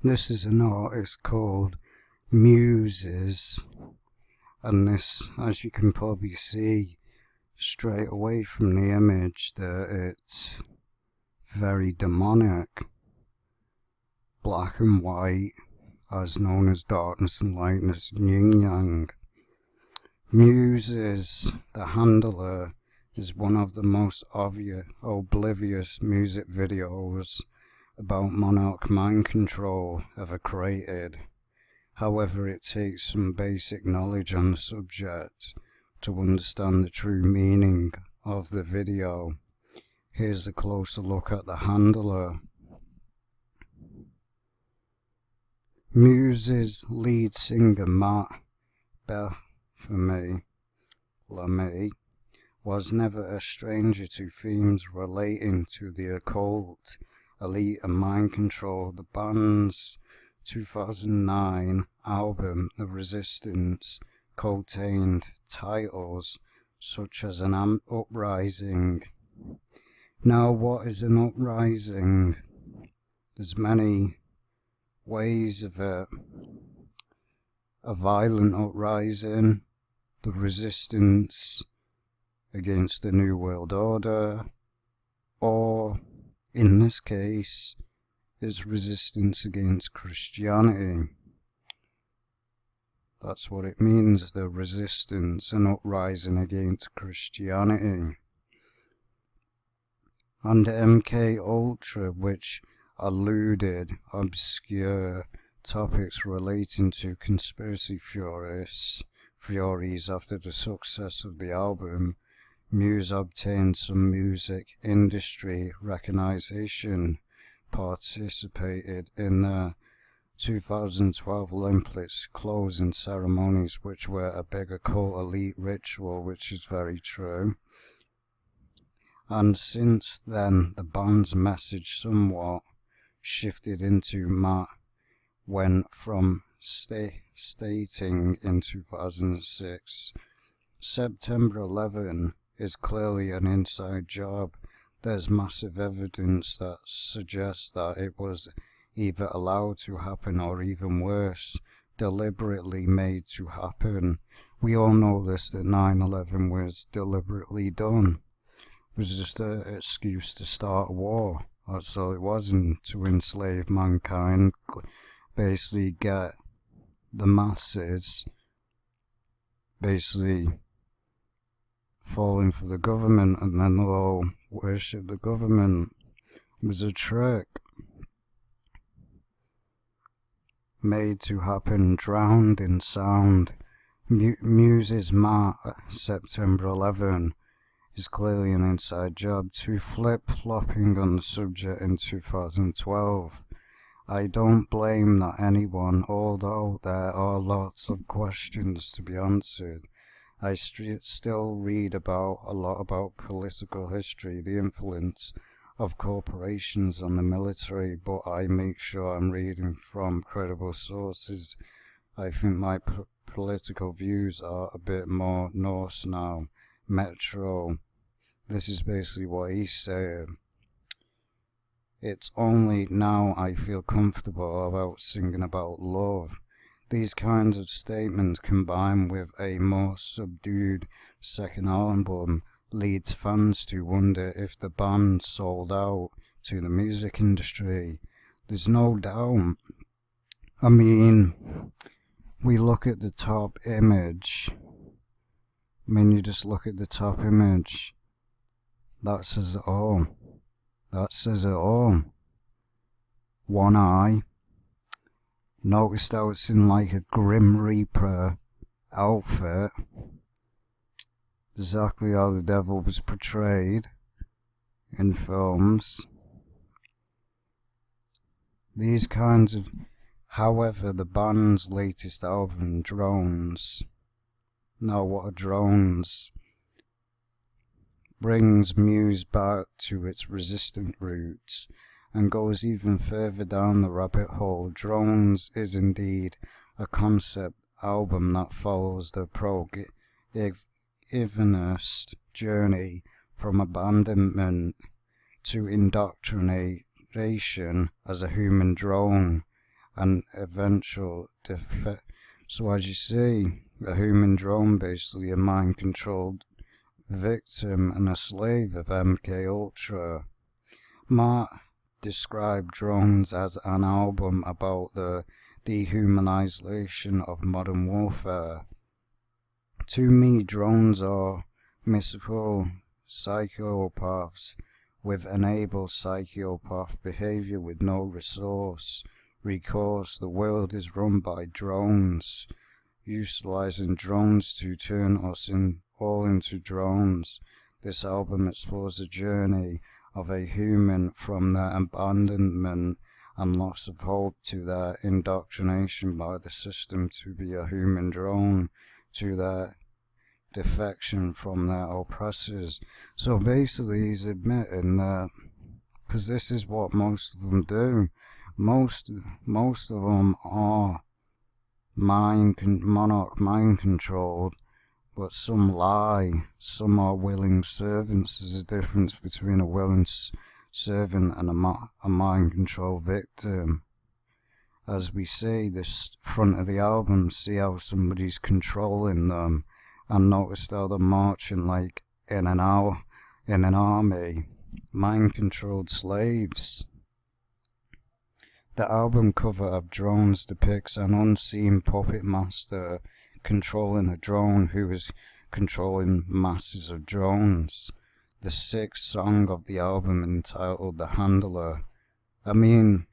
This is an artist called Muse, and this, as you can probably see straight away from the image, that it's very demonic. Black and white, as known as darkness and lightness, yin yang. Muse, the handler, is one of the most oblivious music videos about Monarch mind control ever created. However, it takes some basic knowledge on the subject to understand the true meaning of the video. Here's a closer look at the handler. Muse's lead singer Matt Bethamy was never a stranger to themes relating to the occult, elite and mind control. The band's 2009 album, The Resistance, contained titles such as an uprising. Now, what is an uprising? There's many ways of it. A violent uprising, the resistance against the New World Order, or, in this case, is resistance against Christianity. That's what it means, the resistance and uprising against Christianity. And MK Ultra, which alluded obscure topics relating to conspiracy theories after the success of the album, Muse obtained some music industry recognition, participated in the 2012 Olympics closing ceremonies, which were a big occult elite ritual, which is very true. And since then, the band's message somewhat shifted into Matt went from stating in 2006, September 11 is clearly an inside job. There's massive evidence that suggests that it was either allowed to happen or, even worse, deliberately made to happen. We all know this, that 9/11 was deliberately done. It was just an excuse to start a war. That's all it was, and to enslave mankind, basically get the masses basically falling for the government, and then they'll all worship the government. It was a trick made to happen, drowned in sound. Muse's September 11 is clearly an inside job. To flip-flopping on the subject in 2012. I don't blame that anyone, although there are lots of questions to be answered. I still read a lot about political history, the influence of corporations on the military, but I make sure I'm reading from credible sources. I think my political views are a bit more Norse now. Metro. This is basically what he's saying. It's only now I feel comfortable about singing about love. These kinds of statements, combined with a more subdued second album, leads fans to wonder if the band sold out to the music industry. There's no doubt. I mean, we look at the top image. You just look at the top image. That says it all. That says it all. One eye. Notice how it's in like a Grim Reaper outfit. Exactly how the devil was portrayed in films. These kinds of... However, the band's latest album, Drones... Now, what are drones? Brings Muse back to its resistant roots and goes even further down the rabbit hole. Drones is indeed a concept album that follows the protagonist's journey from abandonment to indoctrination as a human drone, and eventual defeat. So as you see, a human drone, basically a mind-controlled victim and a slave of MK Ultra. Mark described Drones as an album about the dehumanization of modern warfare. To me, drones are mythical psychopaths with enabled psychopath behavior with no recourse. The world is run by drones, utilizing drones to turn us all into drones. This album explores the journey of a human from their abandonment and loss of hope to their indoctrination by the system to be a human drone, to their defection from their oppressors. So basically he's admitting that, because this is what most of them do, most of them are Monarch mind controlled, but some lie, some are willing servants. There's a difference between a willing servant and a mind control victim. As we see this front of the album, see how somebody's controlling them, and notice how they're marching like in an army, mind controlled slaves. The album cover of Drones depicts an unseen puppet master controlling a drone who is controlling masses of drones. The sixth song of the album, entitled The Handler. I mean,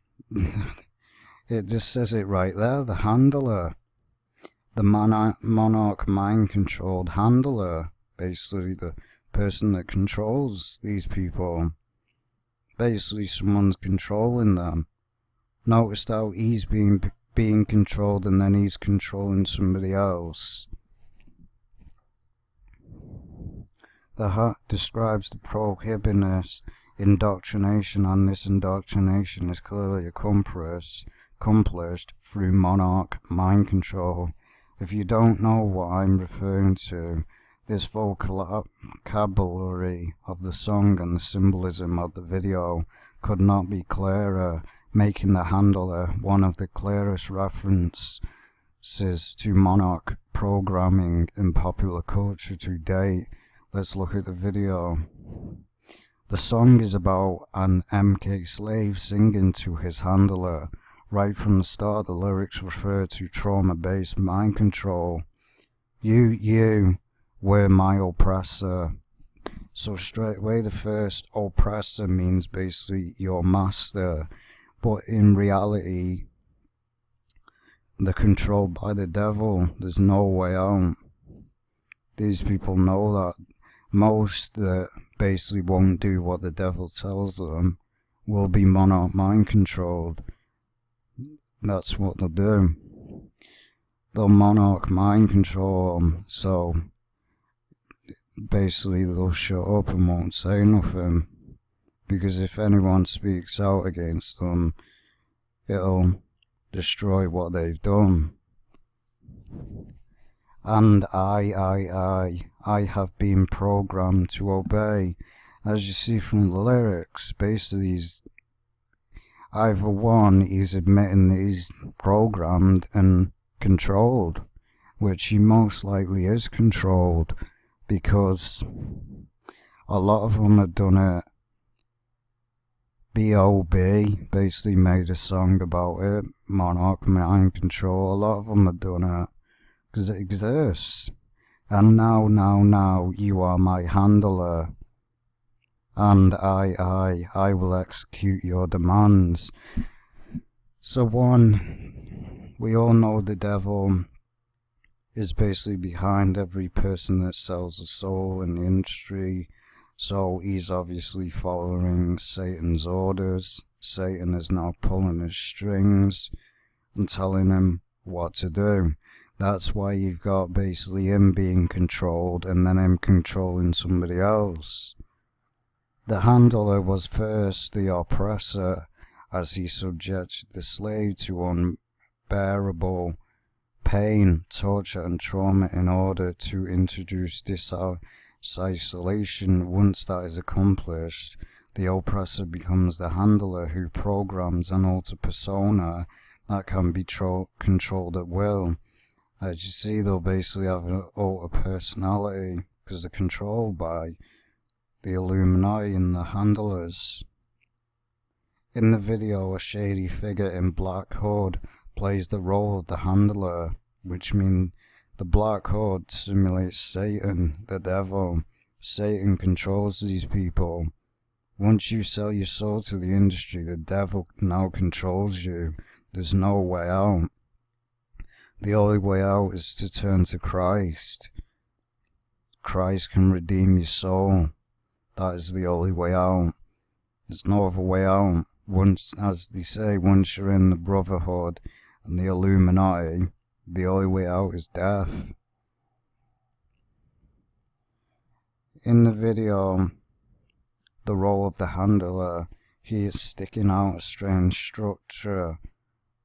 it just says it right there, the handler. The Monarch mind-controlled handler. Basically the person that controls these people. Basically someone's controlling them. Notice how he's being controlled and then he's controlling somebody else. The Hat describes the prohibitionist indoctrination, and this indoctrination is clearly accomplished through Monarch mind control. If you don't know what I'm referring to, this vocabulary of the song and the symbolism of the video could not be clearer, making the handler one of the clearest references to Monarch programming in popular culture to date. Let's look at the video. The song is about an MK slave singing to his handler. Right from the start, the lyrics refer to trauma-based mind control. You were my oppressor. So straight away, the first oppressor means basically your master. But in reality, they're controlled by the devil. There's no way out. These people know that. Most that basically won't do what the devil tells them will be Monarch mind controlled. That's what they'll do. They'll Monarch mind control them, so basically they'll shut up and won't say nothing. Because if anyone speaks out against them, it'll destroy what they've done. And I have been programmed to obey. As you see from the lyrics, basically he's either one, he's admitting that he's programmed and controlled, which he most likely is controlled, because a lot of them have done it. B.O.B. basically made a song about it, Monarch mind control. A lot of them have done it because it exists. And now you are my handler, and I will execute your demands. So one, we all know the devil is basically behind every person that sells a soul in the industry. So he's obviously following Satan's orders. Satan is now pulling his strings and telling him what to do. That's why you've got basically him being controlled and then him controlling somebody else. The handler was first the oppressor, as he subjected the slave to unbearable pain, torture and trauma in order to introduce isolation. Once that is accomplished, the oppressor becomes the handler who programs an alter persona that can be controlled at will. As you see, they'll basically have an alter personality because they're controlled by the Illuminati and the handlers. In the video, a shady figure in black hood plays the role of the handler, which means the black hood simulates Satan, the devil. Satan controls these people. Once you sell your soul to the industry, the devil now controls you. There's no way out. The only way out is to turn to Christ. Christ can redeem your soul. That is the only way out. There's no other way out. Once, as they say, once you're in the Brotherhood and the Illuminati, the only way out is death. In the video, the role of the handler, he is sticking out a strange structure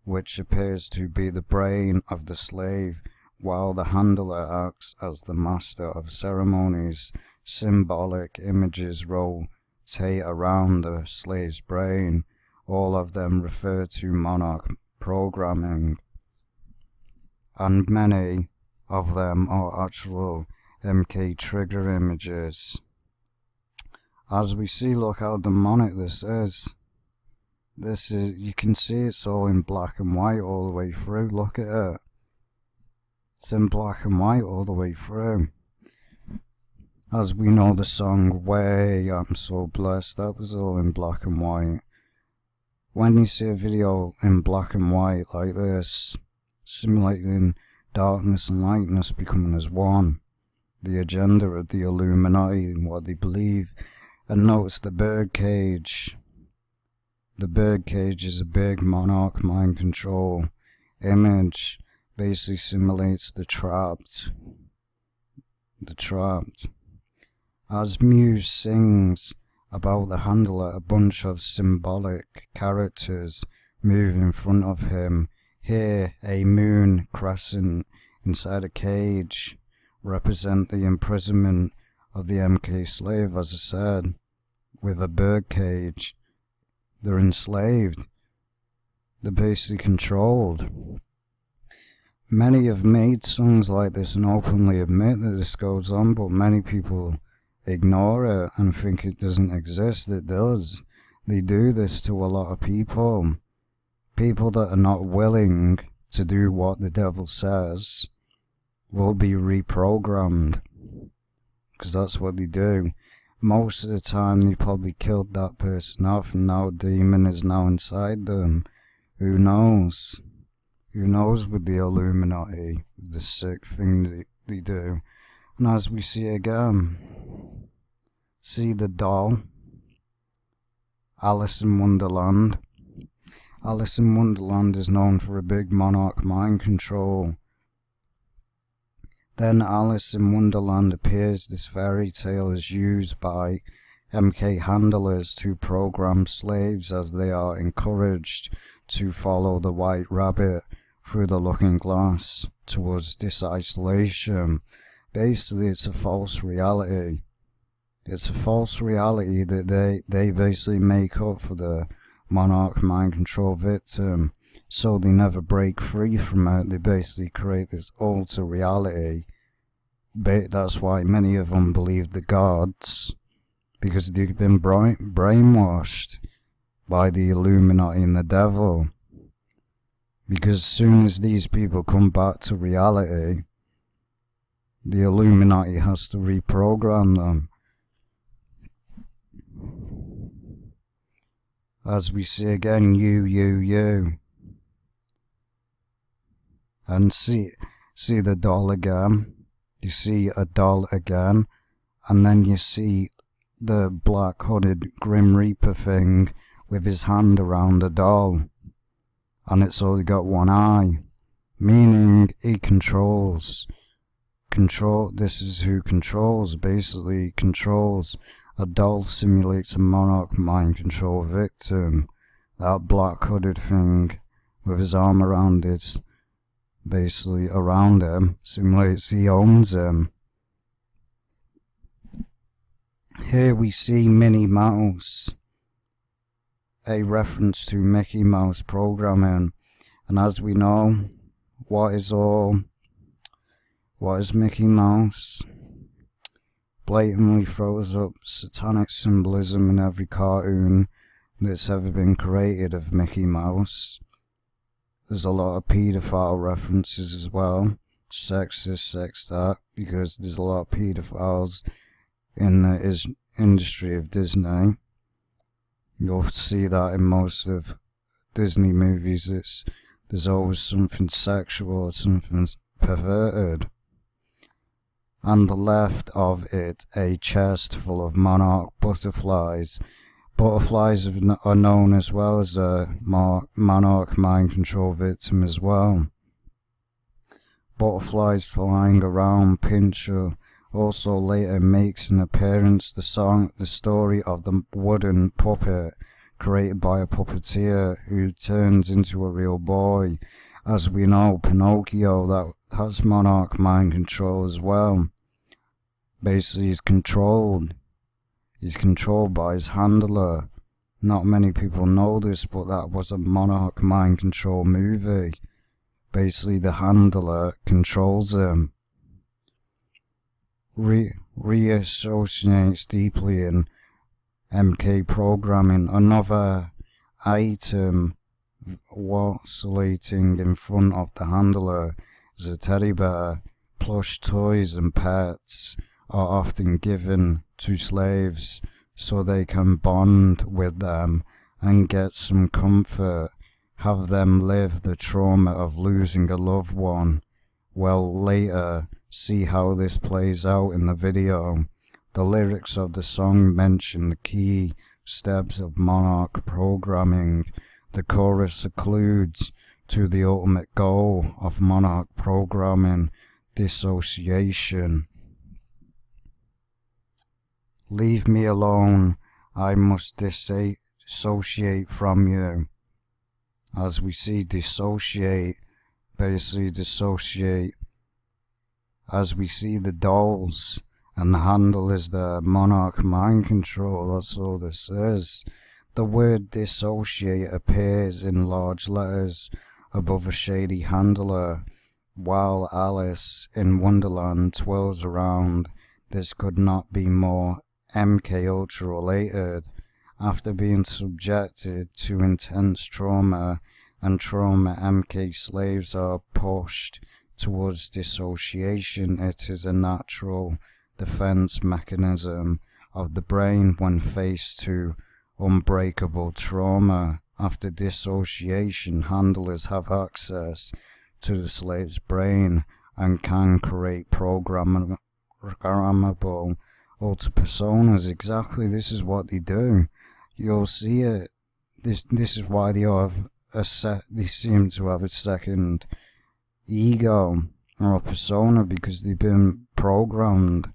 which appears to be the brain of the slave, while the handler acts as the master of ceremonies. Symbolic images rotate around the slave's brain. All of them refer to Monarch programming, and many of them are actual MK trigger images. As we see, look how demonic this is. This is, you can see it's all in black and white all the way through. Look at it. It's in black and white all the way through. As we know, the song Way, I'm So Blessed, that was all in black and white. When you see a video in black and white like this, simulating darkness and lightness becoming as one, the agenda of the Illuminati and what they believe. And notice the bird cage. The bird cage is a big Monarch mind control image. Basically simulates the trapped. The trapped. As Muse sings about the handler, a bunch of symbolic characters move in front of him. Here, a moon crescent inside a cage represent the imprisonment of the MK slave, as I said, with a bird cage. They're enslaved. They're basically controlled. Many have made songs like this and openly admit that this goes on, but many people ignore it and think it doesn't exist. It does. They do this to a lot of people. People that are not willing to do what the devil says will be reprogrammed, because that's what they do. Most of the time they probably killed that person off and now a demon is now inside them. Who knows? Who knows with the Illuminati, the sick thing they do. And as we see again, see the doll, Alice in Wonderland. Alice in Wonderland is known for a big Monarch mind control. Then Alice in Wonderland appears. This fairy tale is used by MK handlers to program slaves as they are encouraged to follow the white rabbit through the looking glass towards disisolation. Basically, it's a false reality. It's a false reality that they basically make up for the Monarch mind control victim, so they never break free from it. They basically create this alter reality. That's why many of them believe the gods, because they've been brainwashed by the Illuminati and the devil. Because as soon as these people come back to reality, the Illuminati has to reprogram them. As we see again, you. And see the doll again. You see a doll again. And then you see the black hooded Grim Reaper thing with his hand around the doll. And it's only got one eye. Meaning he controls. This is who controls. Basically controls. A doll simulates a Monarch mind control victim. That black hooded thing with his arm around it, basically around him, simulates he owns him. Here we see Minnie Mouse, a reference to Mickey Mouse programming. And as we know, what is Mickey Mouse? Blatantly throws up satanic symbolism in every cartoon that's ever been created of Mickey Mouse. There's a lot of paedophile references as well. Sexist, sex act, because there's a lot of paedophiles in the industry of Disney. You'll see that in most of Disney movies. There's always something sexual or something perverted. On the left of it, a chest full of monarch butterflies. Butterflies are known as well as a monarch mind control victim as well. Butterflies flying around. Pincher also later makes an appearance. The story of the wooden puppet created by a puppeteer who turns into a real boy. As we know, Pinocchio, that has monarch mind control as well. Basically, he's controlled by his handler. Not many people know this, but that was a monarch mind control movie. Basically, the handler controls him. Reassociates deeply in MK programming. Another item oscillating in front of the handler is a teddy bear. Plush toys and pets are often given to slaves so they can bond with them and get some comfort, have them live the trauma of losing a loved one. Well, later, see how this plays out in the video. The lyrics of the song mention the key steps of Monarch programming. The chorus alludes to the ultimate goal of Monarch programming: dissociation. Leave me alone, I must dissociate from you. As we see, dissociate, basically dissociate. As we see the dolls, and the handle is the monarch mind control, that's all this is. The word dissociate appears in large letters above a shady handler, while Alice in Wonderland twirls around. This could not be more MK Ultra related. After being subjected to intense trauma, MK slaves are pushed towards dissociation. It is a natural defense mechanism of the brain when faced to unbreakable trauma. After dissociation, handlers have access to the slave's brain and can create programmable alter personas. Exactly, this is what they do. You'll see it. This is why they seem to have a second ego or a persona, because they've been programmed.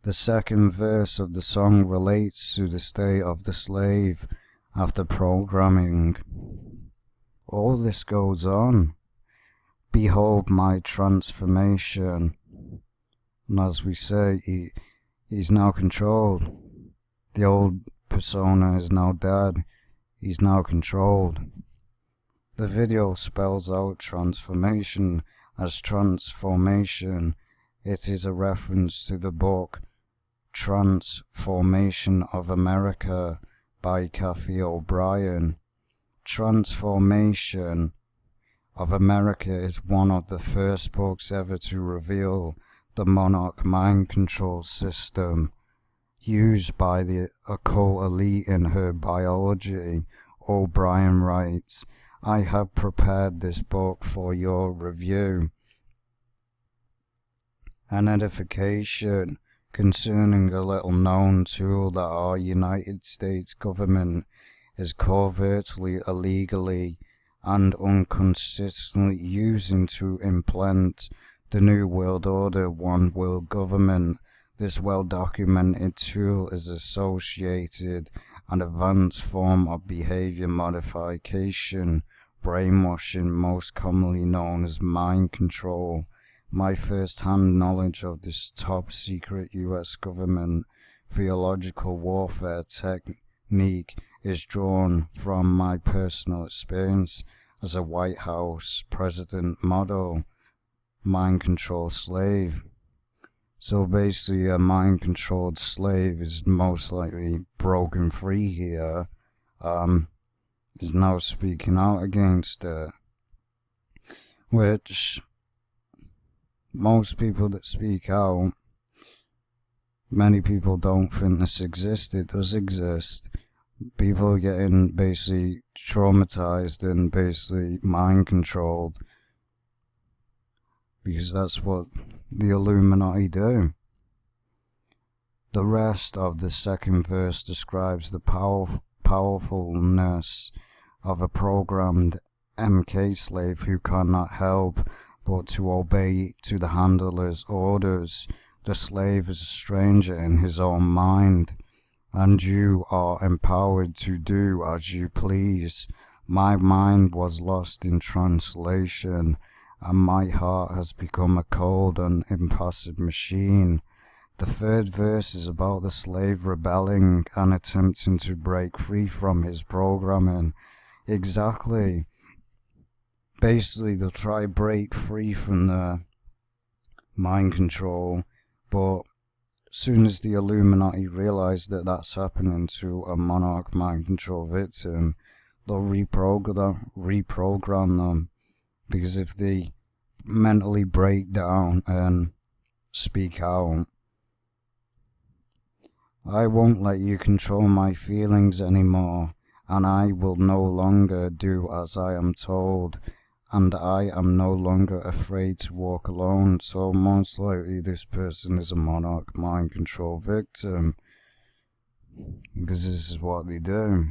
The second verse of the song relates to the state of the slave after programming. All this goes on. Behold my transformation. And as we say, he's now controlled. The old persona is now dead. He's now controlled. The video spells out transformation as transformation. It is a reference to the book Transformation of America by Kathy O'Brien. Transformation of America is one of the first books ever to reveal the monarch mind control system used by the occult elite in her biology. O'Brien writes, I have prepared this book for your review and edification concerning a little known tool that our United States government is covertly, illegally, and inconsistently using to implant the New World Order, One World Government. This well-documented tool is associated an advanced form of behavior modification, brainwashing, most commonly known as mind control. My first-hand knowledge of this top-secret U.S. government theological warfare technique is drawn from my personal experience as a White House president model, mind control slave. So basically a mind controlled slave is most likely broken free here, is now speaking out against it, which most people that speak out, many people don't think this exists. It does exist. People are getting basically traumatized and basically mind controlled, because that's what the Illuminati do. The rest of the second verse describes the powerfulness of a programmed MK slave who cannot help but to obey to the handler's orders. The slave is a stranger in his own mind, and you are empowered to do as you please. My mind was lost in translation, and my heart has become a cold and impassive machine. The third verse is about the slave rebelling and attempting to break free from his programming. Exactly. Basically, they'll try to break free from the mind control, but as soon as the Illuminati realize that that's happening to a Monarch mind control victim, they'll reprogram them. Because if they mentally break down and speak out, I won't let you control my feelings anymore, and I will no longer do as I am told, and I am no longer afraid to walk alone. So most likely this person is a Monarch mind control victim, because this is what they do.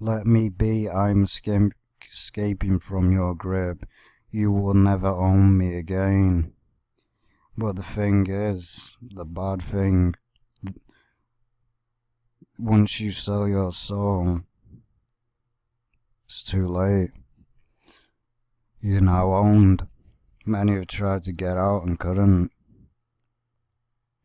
Let me be, I'm escaping from your grip. You will never own me again. But the thing is, the bad thing, once you sell your soul, it's too late. You're now owned. Many have tried to get out and couldn't.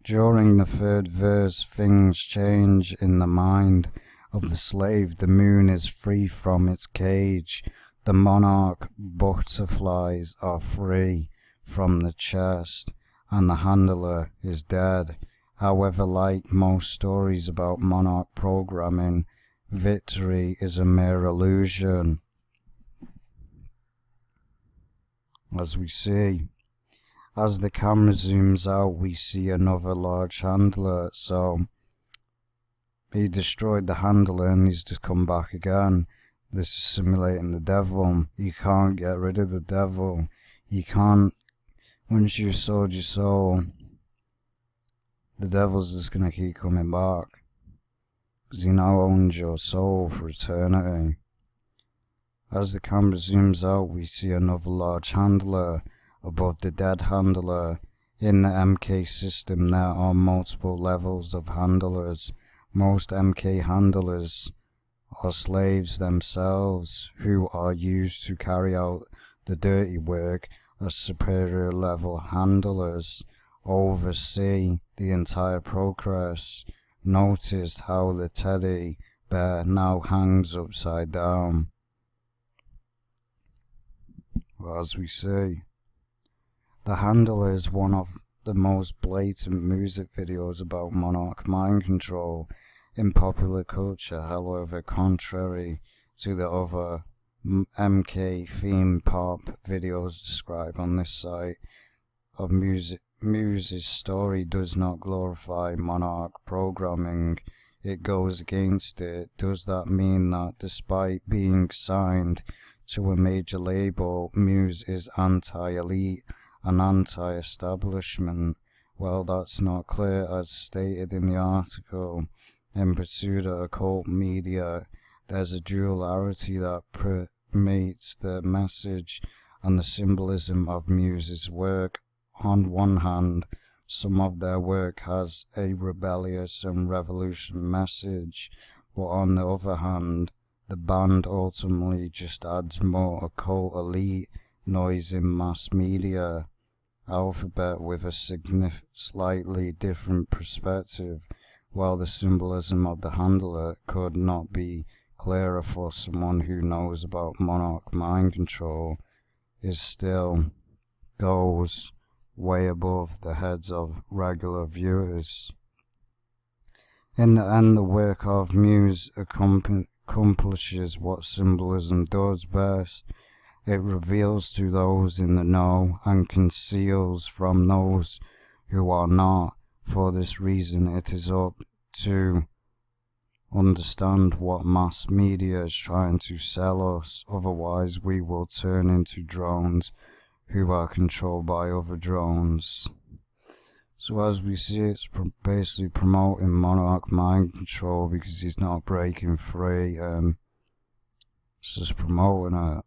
During the third verse, things change in the mind of the slave. The moon is free from its cage. The monarch butterflies are free from the chest, and the handler is dead. However, like most stories about monarch programming, victory is a mere illusion. As we see, as the camera zooms out, we see another large handler. So he destroyed the handler and he's just come back again. This is simulating the devil. You can't get rid of the devil. You can't, once you've sold your soul, the devil's just going to keep coming back, because he now owns your soul for eternity. As the camera zooms out, we see another large handler above the dead handler. In the MK system, there are multiple levels of handlers. Most MK handlers are slaves themselves, who are used to carry out the dirty work as superior level handlers oversee the entire progress. Noticed how the teddy bear now hangs upside down. As we see, the handler is one of the most blatant music videos about monarch mind control in popular culture. However, contrary to the other MK themed pop videos described on this site of music, Muse's story does not glorify monarch programming. It goes against it. Does that mean that despite being signed to a major label, Muse is anti-elite and anti-establishment? Well, that's not clear, as stated in the article. In pursuit of occult media, there's a duality that permeates the message and the symbolism of Muse's work. On one hand, some of their work has a rebellious and revolutionary message, but on the other hand, the band ultimately just adds more occult elite noise in mass media. Alphabet, with a slightly different perspective, while the symbolism of the handler could not be clearer for someone who knows about Monarch mind control, it still goes way above the heads of regular viewers. In the end, the work of Muse accomplishes what symbolism does best. It reveals to those in the know and conceals from those who are not. For this reason, it is up to understand what mass media is trying to sell us. Otherwise, we will turn into drones who are controlled by other drones. So as we see, it's basically promoting Monarch mind control because he's not breaking free. It's just promoting it.